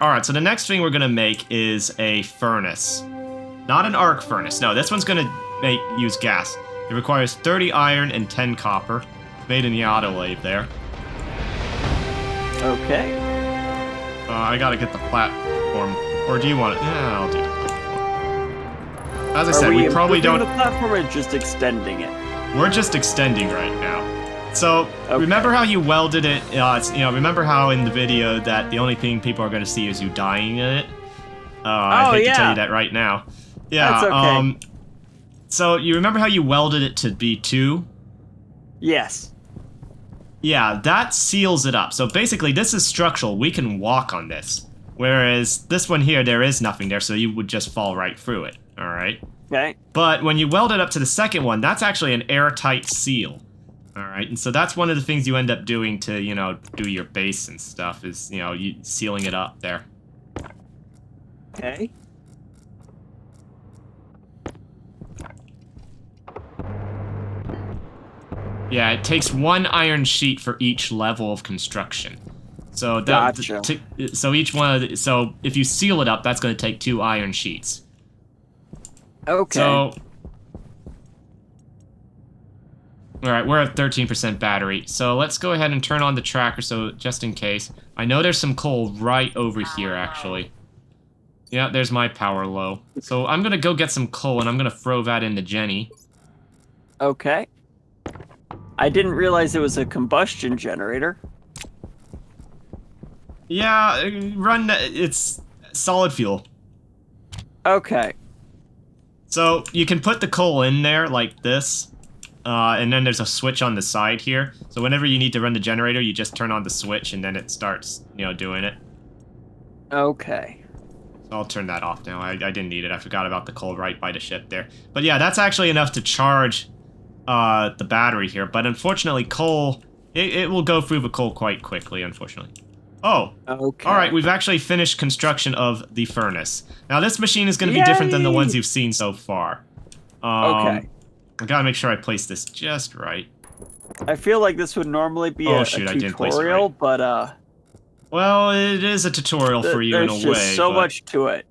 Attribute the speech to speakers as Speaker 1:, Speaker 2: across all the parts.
Speaker 1: Alright, so the next thing we're gonna make is a furnace. Not an arc furnace. No, this one's gonna use gas. It requires 30 iron and 10 copper. Made in the autolave there.
Speaker 2: Okay.
Speaker 1: I gotta get the platform. Or do you want it? Yeah, I'll do the platform. As I said, we probably don't...
Speaker 2: the platform or just extending it?
Speaker 1: We're just extending right now. So,
Speaker 2: okay.
Speaker 1: Remember how you welded it? Remember how in the video that the only thing people are going to see is you dying in it? I hate to tell you that right now. Yeah,
Speaker 2: that's okay.
Speaker 1: So, you remember how you welded it to be 2?
Speaker 2: Yes.
Speaker 1: Yeah, that seals it up. So basically, this is structural. We can walk on this. Whereas this one here, there is nothing there, so you would just fall right through it. Alright?
Speaker 2: Okay.
Speaker 1: But when you weld it up to the second one, that's actually an airtight seal. Alright, and so that's one of the things you end up doing to, do your base and stuff, is, you sealing it up there.
Speaker 2: Okay.
Speaker 1: Yeah, it takes 1 iron sheet for each level of construction. So
Speaker 2: gotcha.
Speaker 1: So each one of so if you seal it up, that's going to take 2 iron sheets.
Speaker 2: Okay.
Speaker 1: So alright, we're at 13% battery. So let's go ahead and turn on the tracker, so just in case. I know there's some coal right over here, actually. Yeah, there's my power low. So I'm gonna go get some coal, and I'm gonna throw that into Jenny.
Speaker 2: Okay. I didn't realize it was a combustion generator.
Speaker 1: Yeah, it's solid fuel.
Speaker 2: Okay.
Speaker 1: So you can put the coal in there like this. And then there's a switch on the side here. So whenever you need to run the generator, you just turn on the switch and then it starts, doing it.
Speaker 2: Okay.
Speaker 1: So I'll turn that off now. I didn't need it. I forgot about the coal right by the ship there. But yeah, that's actually enough to charge the battery here. But unfortunately, coal, it will go through the coal quite quickly, unfortunately. Oh.
Speaker 2: Okay.
Speaker 1: Alright, we've actually finished construction of the furnace. Now this machine is going to be different than the ones you've seen so far.
Speaker 2: Okay.
Speaker 1: I gotta make sure I place this just right.
Speaker 2: I feel like this would normally be a tutorial, but
Speaker 1: well, it is a tutorial for you in a way. There's
Speaker 2: just so much to it.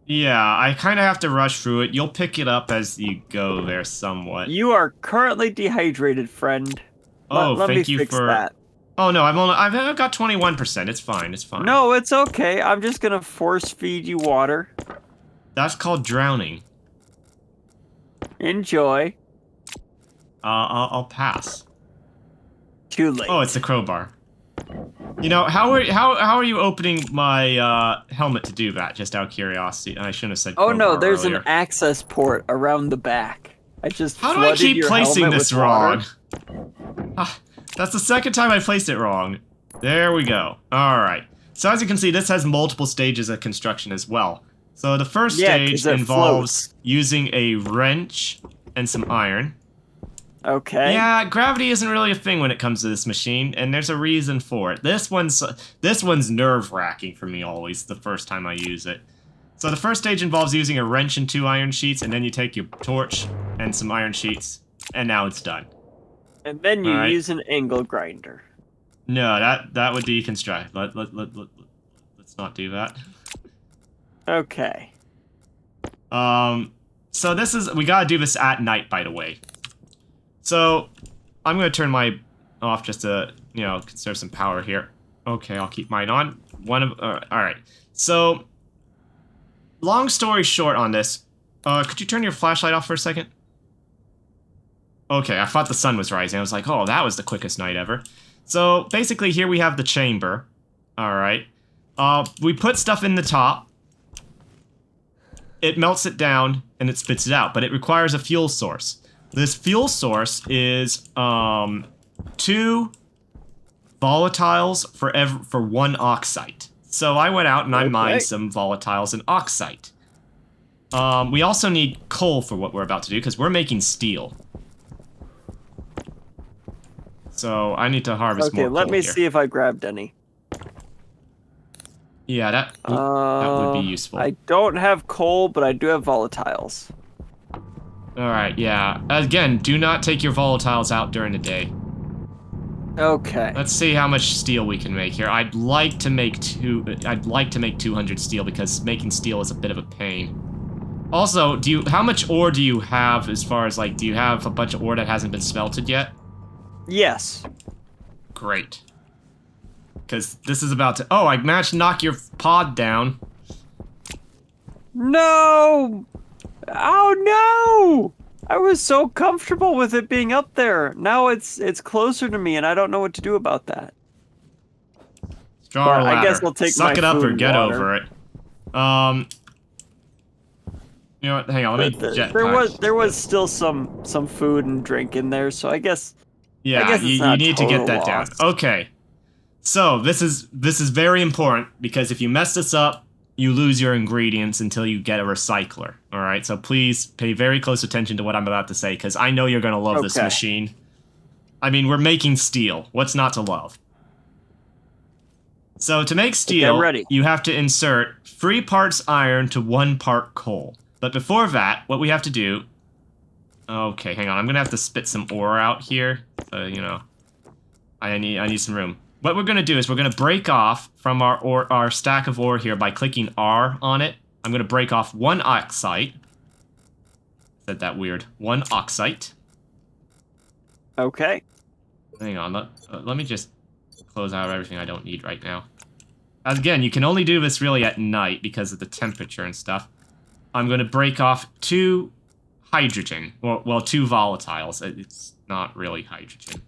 Speaker 1: Yeah, I kind of have to rush through it. You'll pick it up as you go there somewhat.
Speaker 2: You are currently dehydrated, friend.
Speaker 1: Let
Speaker 2: me
Speaker 1: you
Speaker 2: fix
Speaker 1: for...
Speaker 2: that.
Speaker 1: Oh no, I've got 21%. It's fine, it's fine.
Speaker 2: No, it's okay. I'm just gonna force feed you water.
Speaker 1: That's called drowning.
Speaker 2: Enjoy.
Speaker 1: I'll pass.
Speaker 2: Too late.
Speaker 1: Oh, it's the crowbar. How are you opening my helmet to do that? Just out of curiosity. I shouldn't have said crowbar.
Speaker 2: Oh no, there's
Speaker 1: earlier.
Speaker 2: an access port around the back.
Speaker 1: How do I keep placing this wrong? That's the second time I placed it wrong. There we go. Alright. So as you can see, this has multiple stages of construction as well. So the first stage involves using a wrench and some iron.
Speaker 2: Okay.
Speaker 1: Yeah, gravity isn't really a thing when it comes to this machine, and there's a reason for it. This one's nerve-wracking for me always, the first time I use it. So the first stage involves using a wrench and 2 iron sheets, and then you take your torch and some iron sheets, and now it's done.
Speaker 2: And then you use an angle grinder.
Speaker 1: No, that would deconstruct. Let's not do that.
Speaker 2: Okay.
Speaker 1: So we gotta do this at night, by the way. So, I'm gonna turn my off just to, conserve some power here. Okay, I'll keep mine on. Alright. So, long story short on this, could you turn your flashlight off for a second? Okay, I thought the sun was rising. I was like, oh, that was the quickest night ever. So, basically, here we have the chamber. Alright. We put stuff in the top. It melts it down, and it spits it out, but it requires a fuel source. This fuel source is 2 volatiles for 1 oxide. So I went out and I mined some volatiles and oxide. We also need coal for what we're about to do, because we're making steel. So I need to harvest more coal.
Speaker 2: Okay, let me see if I grabbed any.
Speaker 1: Yeah, that would be useful.
Speaker 2: I don't have coal, but I do have volatiles.
Speaker 1: Alright, yeah. Again, do not take your volatiles out during the day.
Speaker 2: Okay.
Speaker 1: Let's see how much steel we can make here. I'd like to make 200 steel because making steel is a bit of a pain. Also, how much ore do you have as far as like, do you have a bunch of ore that hasn't been smelted yet?
Speaker 2: Yes.
Speaker 1: Great. Because this is about to, oh, I managed to knock your pod down.
Speaker 2: No! Oh no! I was so comfortable with it being up there. Now it's closer to me and I don't know what to do about that.
Speaker 1: Draw
Speaker 2: But
Speaker 1: a
Speaker 2: I guess
Speaker 1: ladder.
Speaker 2: I'll take
Speaker 1: Suck
Speaker 2: my
Speaker 1: it up
Speaker 2: food
Speaker 1: or
Speaker 2: and
Speaker 1: get
Speaker 2: water.
Speaker 1: over it. You know what? Hang on, let me jetpack.
Speaker 2: There was still some food and drink in there, so I guess
Speaker 1: Yeah,
Speaker 2: it's
Speaker 1: you
Speaker 2: not
Speaker 1: need to get
Speaker 2: total
Speaker 1: that down.
Speaker 2: loss.
Speaker 1: Okay. So, this is very important because if you mess this up, you lose your ingredients until you get a recycler. Alright, so please pay very close attention to what I'm about to say because I know you're going to love this
Speaker 2: Okay.
Speaker 1: machine. I mean, we're making steel. What's not to love? So, to make
Speaker 2: Okay, I'm
Speaker 1: steel,
Speaker 2: ready.
Speaker 1: you have to insert 3 parts iron to 1 part coal. But before that, what we have to do... Okay, hang on. I'm going to have to spit some ore out here. So, you know, I need some room. What we're going to do is we're going to break off from our stack of ore here by clicking R on it. I'm going to break off 1 oxite. Said that weird. 1 oxite.
Speaker 2: Okay.
Speaker 1: Hang on. Let me just close out everything I don't need right now. As again, you can only do this really at night because of the temperature and stuff. I'm going to break off 2 hydrogen. Well, 2 volatiles. It's not really hydrogen.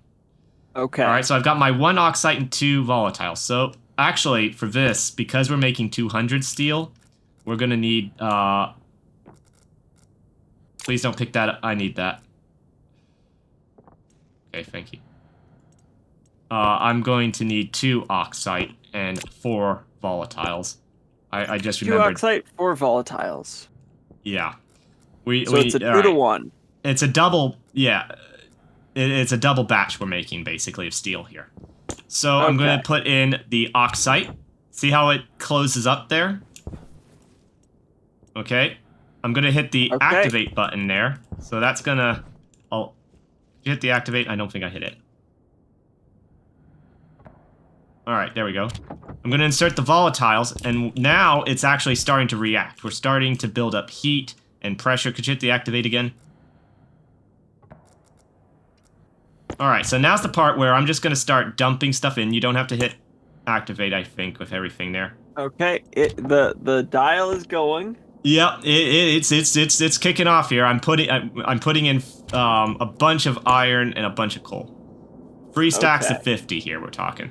Speaker 2: Okay.
Speaker 1: Alright, so I've got my 1 oxite and 2 volatiles. So, actually, for this, because we're making 200 steel, we're gonna need, Please don't pick that up. I need that. Okay, thank you. I'm going to need 2 oxite and 4 volatiles. I just
Speaker 2: 2
Speaker 1: remembered.
Speaker 2: oxide, 4 volatiles.
Speaker 1: Yeah.
Speaker 2: So it's a 2 to 1.
Speaker 1: It's a double, yeah. It's a double batch we're making, basically, of steel here. So I'm going to put in the oxite. See how it closes up there? Okay. I'm going to hit the activate button there. So that's going to... Oh, did you hit the activate? I don't think I hit it. Alright, there we go. I'm going to insert the volatiles, and now it's actually starting to react. We're starting to build up heat and pressure. Could you hit the activate again? Alright, so now's the part where I'm just going to start dumping stuff in. You don't have to hit activate, I think, with everything there.
Speaker 2: Okay, the dial is going.
Speaker 1: Yep, it's kicking off here. I'm putting in a bunch of iron and a bunch of coal. 3 stacks of 50 here, we're talking.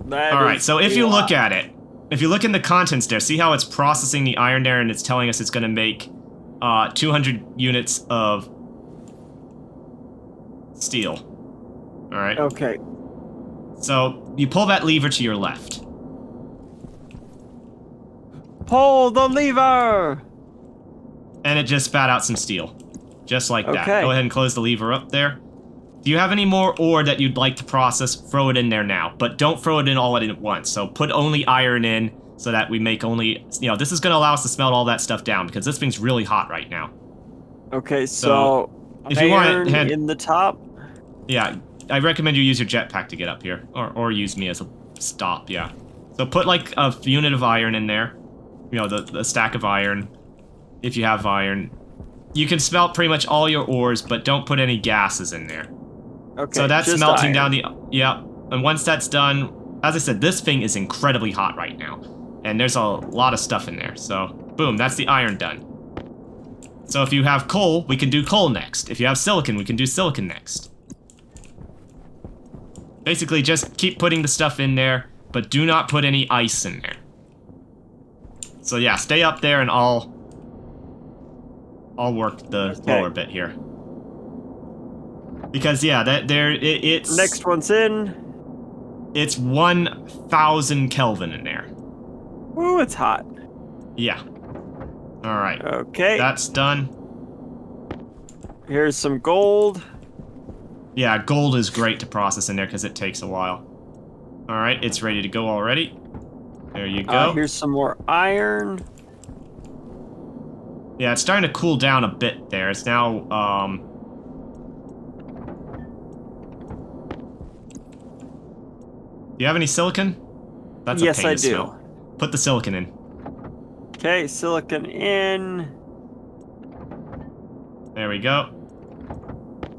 Speaker 1: Alright, so if you look at it, if you look in the contents there, see how it's processing the iron there and it's telling us it's going to make 200 units of steel. Alright.
Speaker 2: Okay.
Speaker 1: So, you pull that lever to your left.
Speaker 2: Pull the lever!
Speaker 1: And it just spat out some steel. Just like that.
Speaker 2: Okay.
Speaker 1: Go ahead and close the lever up there. Do you have any more ore that you'd like to process? Throw it in there now. But don't throw it in all at once. So put only iron in so that we make only... You know, this is going to allow us to smelt all that stuff down because this thing's really hot right now.
Speaker 2: Okay, so
Speaker 1: if you want
Speaker 2: iron in the top?
Speaker 1: Yeah, I recommend you use your jetpack to get up here. Or use me as a stop, yeah. So put like a unit of iron in there. You know, the stack of iron. If you have iron. You can smelt pretty much all your ores, but don't put any gases in there.
Speaker 2: Okay,
Speaker 1: so that's melting
Speaker 2: iron.
Speaker 1: down the... Yeah, and once that's done... As I said, this thing is incredibly hot right now. And there's a lot of stuff in there. So, boom, that's the iron done. So if you have coal, we can do coal next. If you have silicon, we can do silicon next. Basically, just keep putting the stuff in there, but do not put any ice in there. So yeah, stay up there and I'll work the lower bit here. Because yeah, it's
Speaker 2: next one's in.
Speaker 1: It's 1,000 Kelvin in there.
Speaker 2: Ooh, it's hot.
Speaker 1: Yeah. All right.
Speaker 2: Okay.
Speaker 1: That's done.
Speaker 2: Here's some gold.
Speaker 1: Yeah, gold is great to process in there because it takes a while. All right, it's ready to go already. There you go.
Speaker 2: Here's some more iron.
Speaker 1: Yeah, it's starting to cool down a bit there. It's now, you have any silicon? That's a
Speaker 2: Yes,
Speaker 1: pain
Speaker 2: I
Speaker 1: to
Speaker 2: do.
Speaker 1: smelt. Put the silicon in.
Speaker 2: Okay, silicon in.
Speaker 1: There we go.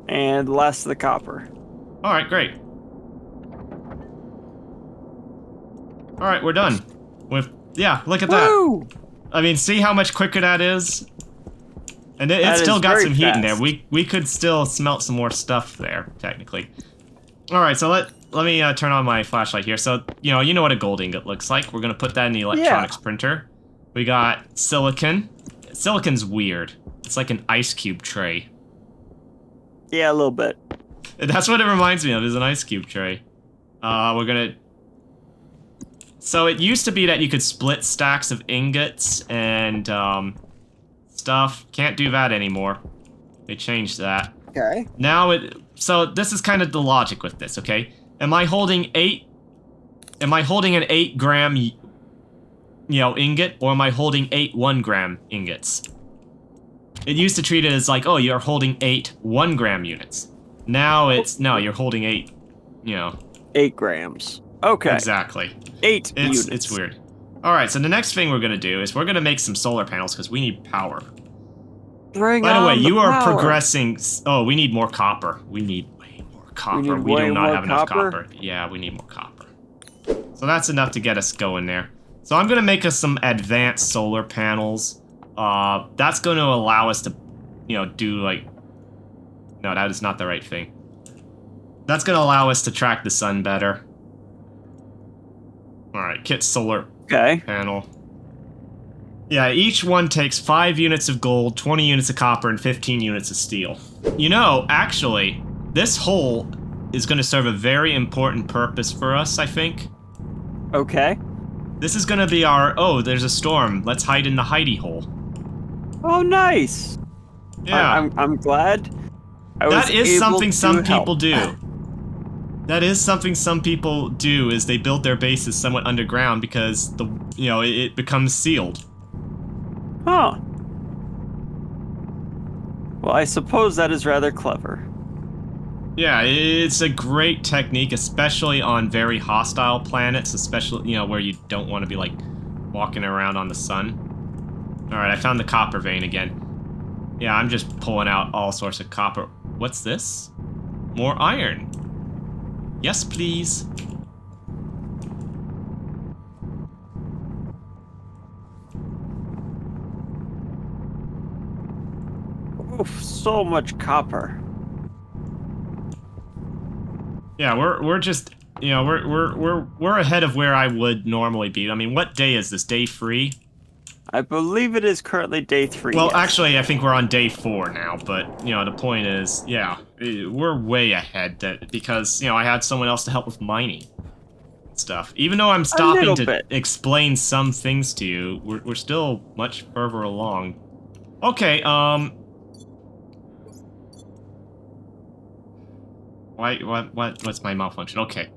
Speaker 2: And last of the copper.
Speaker 1: Alright, great. Alright, we're done. Yeah, look at that.
Speaker 2: Woo!
Speaker 1: I mean, see how much quicker that is? And it
Speaker 2: That
Speaker 1: still
Speaker 2: is
Speaker 1: got
Speaker 2: very
Speaker 1: some heat in there.
Speaker 2: fast.
Speaker 1: We could still smelt some more stuff there, technically. Alright, so let me turn on my flashlight here. So, you know what a gold ingot looks like. We're gonna put that in the electronics printer. We got silicon. Silicon's weird. It's like an ice cube tray.
Speaker 2: Yeah, a little bit.
Speaker 1: That's what it reminds me of, is an ice cube tray. We're gonna... So it used to be that you could split stacks of ingots and, stuff. Can't do that anymore. They changed that.
Speaker 2: Okay.
Speaker 1: Now so this is kind of the logic with this, okay? Am I holding an 8-gram, ingot, or am I holding 8 1-gram ingots? It used to treat it as like, oh, you're holding 8 1-gram units. Now no, you're holding 8,
Speaker 2: 8 grams. Okay.
Speaker 1: Exactly.
Speaker 2: 8 units.
Speaker 1: It's weird. Alright, so the next thing we're gonna do is we're gonna make some solar panels because we need power.
Speaker 2: Bring
Speaker 1: By the way,
Speaker 2: on
Speaker 1: you are
Speaker 2: power.
Speaker 1: progressing. Oh, we need more copper. We need way more copper. We
Speaker 2: way
Speaker 1: do not
Speaker 2: more
Speaker 1: have enough
Speaker 2: copper?
Speaker 1: copper. Yeah, we need more copper. So that's enough to get us going there. So I'm gonna make us some advanced solar panels. That's gonna allow us to, do like... No, that is not the right thing. That's gonna allow us to track the sun better. Alright, kit solar panel. Yeah, each one takes 5 units of gold, 20 units of copper, and 15 units of steel. Actually, this hole is going to serve a very important purpose for us, I think.
Speaker 2: Okay.
Speaker 1: This is going to be our... Oh, there's a storm. Let's hide in the hidey hole.
Speaker 2: Oh, nice.
Speaker 1: Yeah.
Speaker 2: I'm glad.
Speaker 1: That is something some people
Speaker 2: help.
Speaker 1: do. That is something some people do, is they build their bases somewhat underground because it becomes sealed.
Speaker 2: Huh. Well, I suppose that is rather clever.
Speaker 1: Yeah, it's a great technique, especially on very hostile planets, especially, where you don't want to be, like, walking around on the sun. Alright, I found the copper vein again. Yeah, I'm just pulling out all sorts of copper. What's this? More iron. Yes, please.
Speaker 2: Oof, so much copper.
Speaker 1: Yeah, we're just, we're ahead of where I would normally be. I mean, what day is this? Day 3?
Speaker 2: I believe it is currently day 3.
Speaker 1: Well,
Speaker 2: yes.
Speaker 1: actually, I think we're on day 4 now, but, the point is, yeah, we're way ahead because, I had someone else to help with mining stuff. Even though I'm stopping to explain some things to you, we're still much further along. Okay, what's my malfunction? Okay.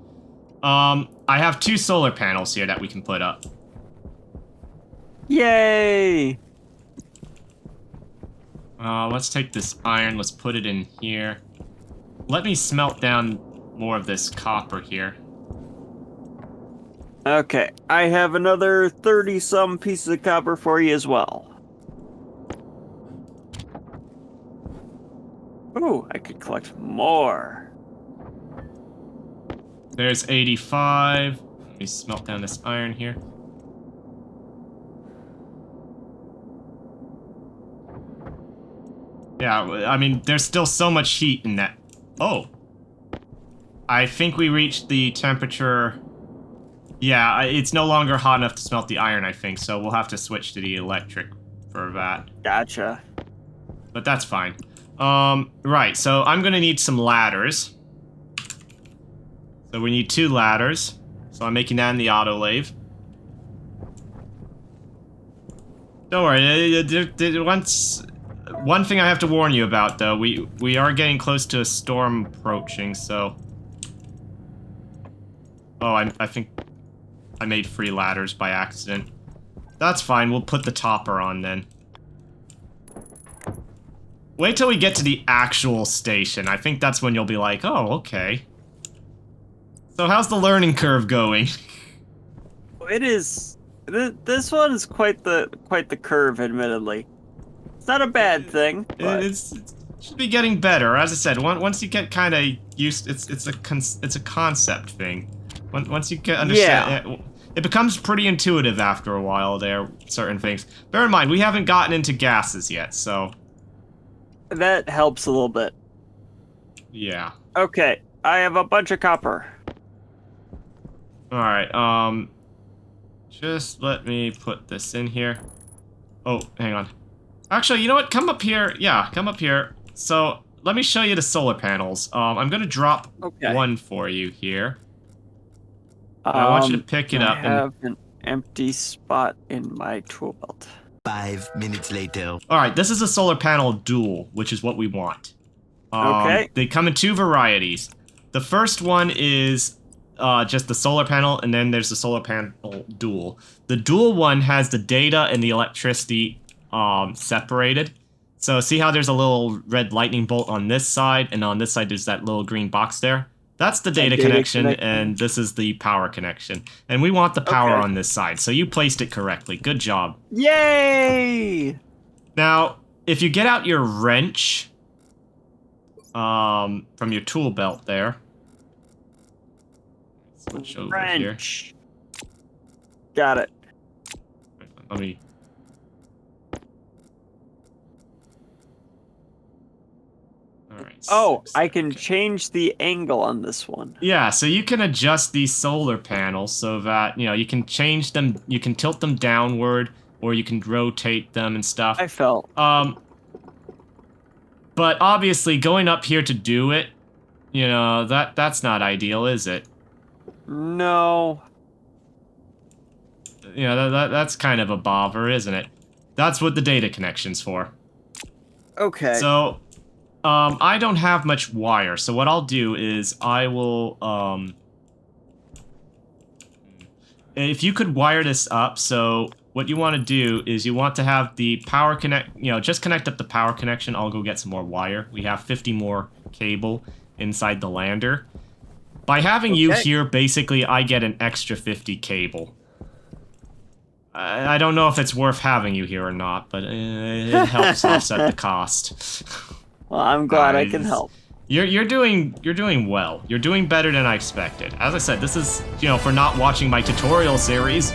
Speaker 1: I have 2 solar panels here that we can put up.
Speaker 2: Yay!
Speaker 1: Let's take this iron, let's put it in here. Let me smelt down more of this copper here.
Speaker 2: Okay, I have another 30-some pieces of copper for you as well. Ooh, I could collect more.
Speaker 1: There's 85. Let me smelt down this iron here. Yeah, I mean, there's still so much heat in that. Oh. I think we reached the temperature. Yeah, it's no longer hot enough to smelt the iron, I think, so we'll have to switch to the electric for that.
Speaker 2: Gotcha.
Speaker 1: But that's fine. Right, so I'm gonna need some ladders. So we need 2 ladders. So I'm making that in the autolave. Don't worry, one thing I have to warn you about, though, we are getting close to a storm approaching, so... Oh, I think I made 3 ladders by accident. That's fine, we'll put the topper on then. Wait till we get to the actual station. I think that's when you'll be like, oh, okay. So how's the learning curve going?
Speaker 2: It is. This one is quite the curve, admittedly. It's not a bad thing, but
Speaker 1: It should be getting better. As I said, once you get kind of used, it's a concept thing. Once you get understand, it becomes pretty intuitive after a while. There are certain things. Bear in mind, we haven't gotten into gases yet, so
Speaker 2: that helps a little bit.
Speaker 1: yeah.
Speaker 2: Okay, I have a bunch of copper.
Speaker 1: All right. Just let me put this in here. Oh, hang on. Actually, you know what? Come up here. Yeah, come up here. So let me show you the solar panels. I'm gonna drop one for you here. I want you to pick it up.
Speaker 2: I have an empty spot in my tool belt.
Speaker 3: 5 minutes later.
Speaker 1: All right, this is a solar panel dual, which is what we want.
Speaker 2: Okay.
Speaker 1: They come in two varieties. The first one is just the solar panel, and then there's the solar panel dual. The dual one has the data and the electricity separated. So see how there's a little red lightning bolt on this side, and on this side there's that little green box there? That's the data connection, and this is the power connection. And we want the power on this side, so you placed it correctly. Good job.
Speaker 2: Yay!
Speaker 1: Now, if you get out your wrench from your tool belt there. Switch over
Speaker 2: wrench. Got it.
Speaker 1: Let me... Alright.
Speaker 2: Oh, I can change the angle on this one.
Speaker 1: Yeah, so you can adjust these solar panels so that, you know, you can change them, you can tilt them downward, or you can rotate them and stuff.
Speaker 2: I felt.
Speaker 1: But obviously going up here to do it, you know, that's not ideal, is it?
Speaker 2: No.
Speaker 1: You know, that's kind of a bother, isn't it? That's what the data connection's for.
Speaker 2: Okay.
Speaker 1: So, I don't have much wire, so what I'll do is I will, if you could wire this up, so what you want to do is you want to have the power just connect up the power connection. I'll go get some more wire. We have 50 more cable inside the lander. By having you here, basically, I get an extra 50 cable. I don't know if it's worth having you here or not, but it helps offset the cost.
Speaker 2: Well, I'm glad I can help.
Speaker 1: You're doing well. You're doing better than I expected. As I said, this is, you know, for not watching my tutorial series.